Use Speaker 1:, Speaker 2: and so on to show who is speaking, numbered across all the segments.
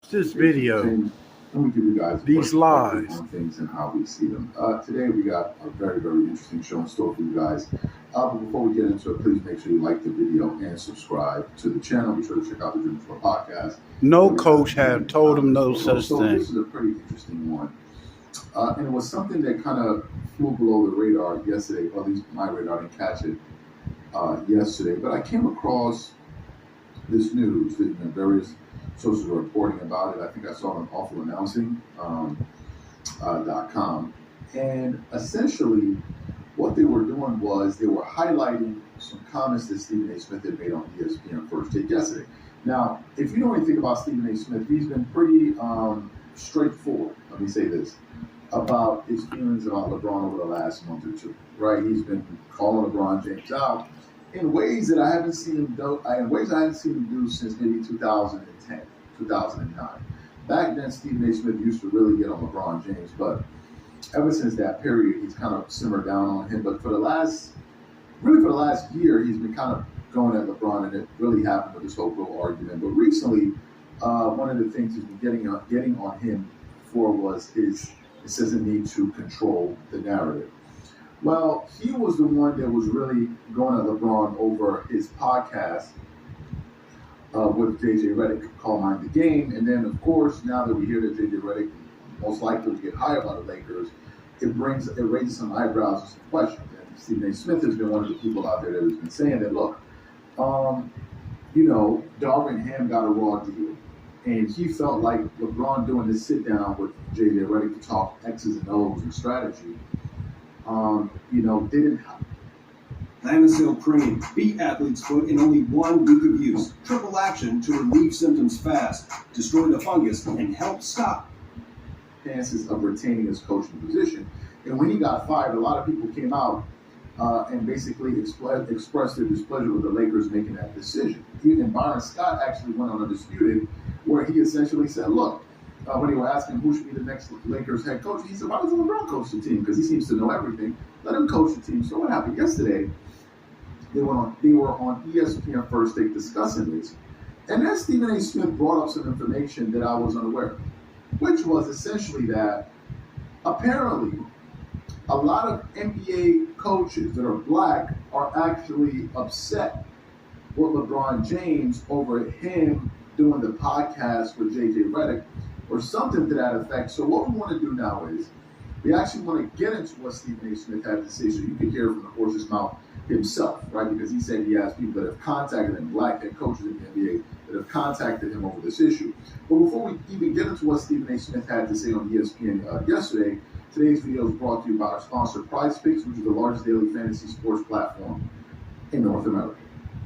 Speaker 1: This video,
Speaker 2: And let me give you guys
Speaker 1: these lies.
Speaker 2: on things and how we see them. Today we got a very, very interesting show in store for you guys. But before we get into it, please make sure you like the video and subscribe to the channel. Be sure to check out the Dream Tour podcast.
Speaker 1: No coach had told him no such
Speaker 2: So
Speaker 1: thing.
Speaker 2: this is a pretty interesting one. And it was something that kind of flew below the radar yesterday, or at least my radar didn't catch it yesterday. But I came across this news that various sources were reporting about it. I think I saw it on awfulannouncing.com. And essentially, what they were doing was they were highlighting some comments that Stephen A. Smith had made on ESPN First Take yesterday. Now, if you know anything about Stephen A. Smith, he's been pretty straightforward, let me say this, about his feelings about LeBron over the last month or two, right? He's been calling LeBron James out in ways that I haven't seen him do, since maybe 2010, 2009. Back then, Stephen A. Smith used to really get on LeBron James, but ever since that period, he's kind of simmered down on him. But for the last year, he's been kind of going at LeBron, and it really happened with this whole little argument. But recently, one of the things he's been getting on him for was his incessant need to control the narrative. Well, he was the one that was really going at LeBron over his podcast with JJ Redick called Mind the Game. And then, of course, now that we hear that JJ Redick most likely will get hired by the Lakers, it raises some eyebrows and some questions. And Stephen A. Smith has been one of the people out there that has been saying that, look, Darvin Ham got a raw deal. And he felt like LeBron doing this sit down with JJ Redick to talk X's and O's and strategy, didn't happen.
Speaker 3: Lamisil cream. Beat athlete's foot in only 1 week of use. Triple action to relieve symptoms fast, destroy the fungus, and help stop
Speaker 2: chances of retaining his coaching position. And when he got fired, a lot of people came out and basically expressed their displeasure with the Lakers making that decision. Even Byron Scott actually went on Undisputed, where he essentially said, look, when they were asking who should be the next Lakers head coach, he said, why doesn't LeBron coach the team? Because he seems to know everything. Let him coach the team. So what happened yesterday, they were on ESPN First Take discussing this. And then Stephen A. Smith brought up some information that I was unaware of, which was essentially that apparently a lot of NBA coaches that are black are actually upset with LeBron James over him doing the podcast with JJ Redick or something to that effect. So what we want to do now is we actually want to get into what Stephen A. Smith had to say so you can hear from the horse's mouth himself, right? Because he said he has people that have contacted him, black head coaches in the NBA, that have contacted him over this issue. But before we even get into what Stephen A. Smith had to say on ESPN yesterday, today's video is brought to you by our sponsor, PrizePicks, which is the largest daily fantasy sports platform in North America.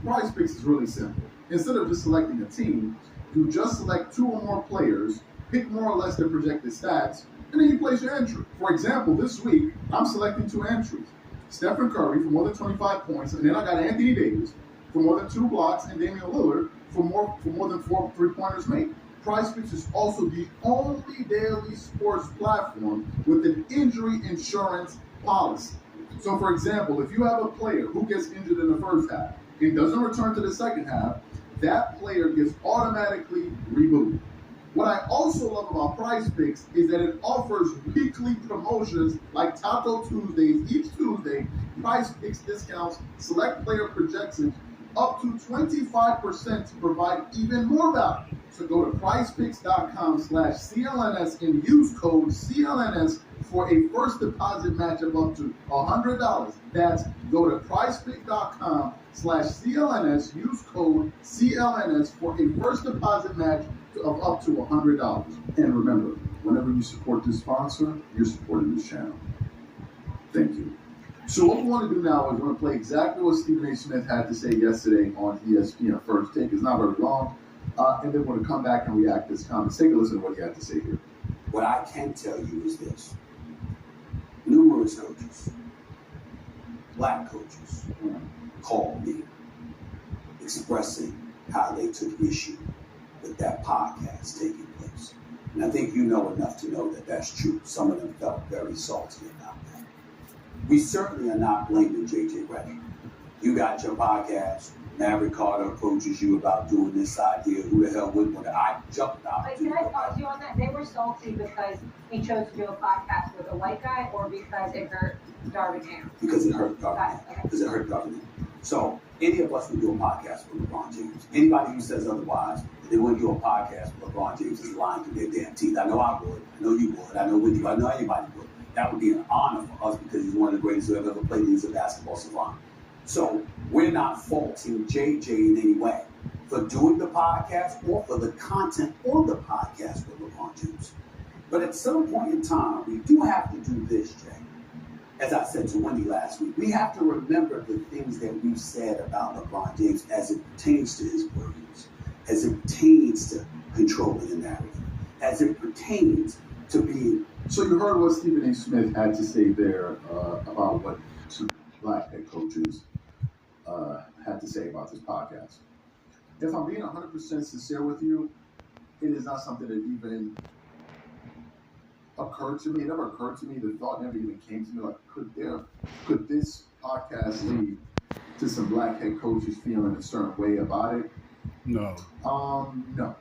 Speaker 2: PrizePicks is really simple. Instead of just selecting a team, you just select 2 or more players, pick more or less their projected stats, and then you place your entry. For example, this week, I'm selecting 2 entries. Stephen Curry for more than 25 points, and then I got Anthony Davis for more than 2 blocks, and Damian Lillard for more than 4 3-pointers made. PrizePicks is also the only daily sports platform with an injury insurance policy. So, for example, if you have a player who gets injured in the first half and doesn't return to the second half, that player gets automatically rebooted. What I also love about PrizePicks is that it offers weekly promotions like Taco Tuesdays. Each Tuesday, PrizePicks discounts select player projections up to 25% to provide even more value. So go to prizepicks.com/CLNS and use code CLNS for a first deposit match of up to $100. That's go to prizepicks.com/CLNS, use code CLNS for a first deposit match of up to $100. And remember, whenever you support this sponsor, you're supporting this channel. Thank you. So what we want to do now is we're going to play exactly what Stephen A. Smith had to say yesterday on ESPN First Take. It's not very long. And then we're going to come back and react to his comments. Take a listen to what he had to say here.
Speaker 3: What I can tell you is this. Numerous coaches, black coaches, called me expressing how they took issue with that podcast taking place. And I think you know enough to know that that's true. Some of them felt very salty about that. We certainly are not blaming JJ Redick. You got your podcast, Maverick Carter approaches you about doing this side here, who the hell wouldn't want to? I jumped out.
Speaker 4: But can I pause you on that? They were salty because he chose to do a podcast with a white guy, or because it hurt Darvin Ham?
Speaker 3: Because it hurt government. Because it hurt government. So any of us would do a podcast with LeBron James. Anybody who says otherwise, they wouldn't do a podcast with LeBron James is lying to their damn teeth. I know I would. I know you would. I know with you. I know anybody would. That would be an honor for us because he's one of the greatest who have ever played. He's a basketball savant. So we're not faulting JJ in any way for doing the podcast or for the content on the podcast with LeBron James. But at some point in time, we do have to do this, Jay. As I said to Wendy last week, we have to remember the things that we've said about LeBron James as it pertains to his brilliance, as it pertains to controlling the narrative, as it pertains to being.
Speaker 2: So you heard what Stephen A. Smith had to say there about what two black head coaches had to say about this podcast. If I'm being 100% sincere with you, it is not something that even occurred to me. It never occurred to me. The thought never even came to me. Like, could this podcast lead to some black head coaches feeling a certain way about it?
Speaker 1: No.
Speaker 2: No,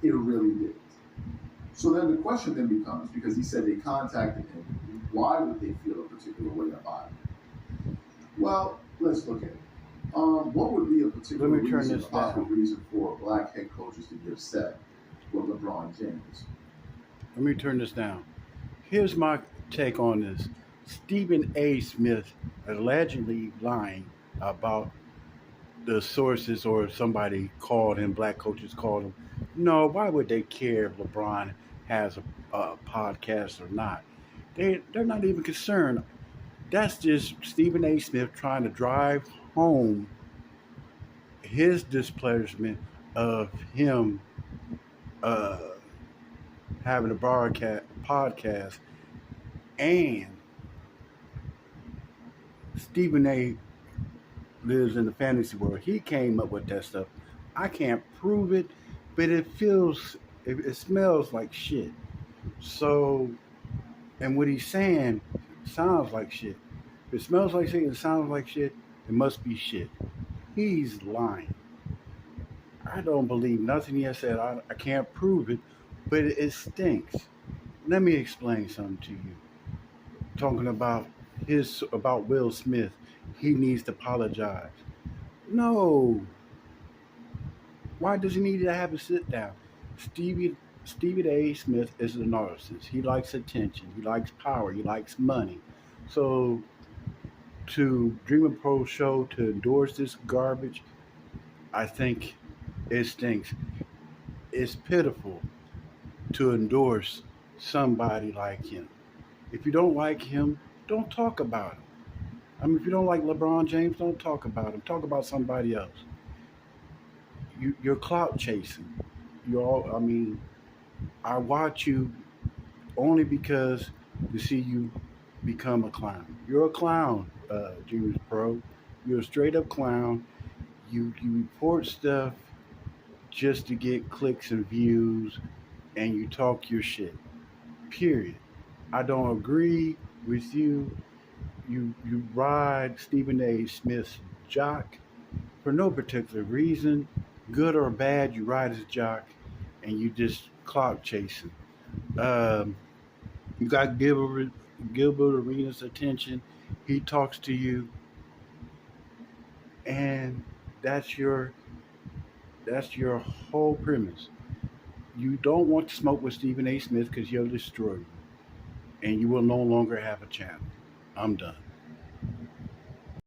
Speaker 2: it really didn't. So then the question then becomes, because he said they contacted him, why would they feel a particular way about it? Well, let's look at it. What would be a particular
Speaker 1: Let me turn
Speaker 2: reason,
Speaker 1: this
Speaker 2: a possible
Speaker 1: down.
Speaker 2: reason for black head coaches to be upset with LeBron James?
Speaker 1: Let me turn this down. Here's my take on this. Stephen A. Smith allegedly lying about the sources, or somebody called him, black coaches called him. No, why would they care if LeBron has a podcast or not? They're not even concerned. That's just Stephen A. Smith trying to drive home his displeasure of him having a podcast, and Stephen A. lives in the fantasy world. He came up with that stuff. I can't prove it, but it smells like shit. So, and what he's saying sounds like shit. If it smells like shit and sounds like shit, it must be shit. He's lying. I don't believe nothing he has said. I can't prove it, but it stinks. Let me explain something to you. Talking about Will Smith, he needs to apologize. No. Why does he need to have a sit down? Stephen A. Smith is a narcissist. He likes attention. He likes power. He likes money. So to Dreamer Pro Show to endorse this garbage, I think it stinks. It's pitiful to endorse somebody like him. If you don't like him, don't talk about him. I mean, if you don't like LeBron James, don't talk about him. Talk about somebody else. You're clout chasing. I watch you only because to see you become a clown. You're a clown, Dreamers Pro. You're a straight up clown. You report stuff just to get clicks and views, and you talk your shit. Period. I don't agree with you. You ride Stephen A. Smith's jock for no particular reason, good or bad. You ride his jock, and you just clout chasing. You got Gilbert Arenas' attention. He talks to you, and that's your whole premise. You don't want to smoke with Stephen A. Smith because he'll destroy you, and you will no longer have a channel. I'm done.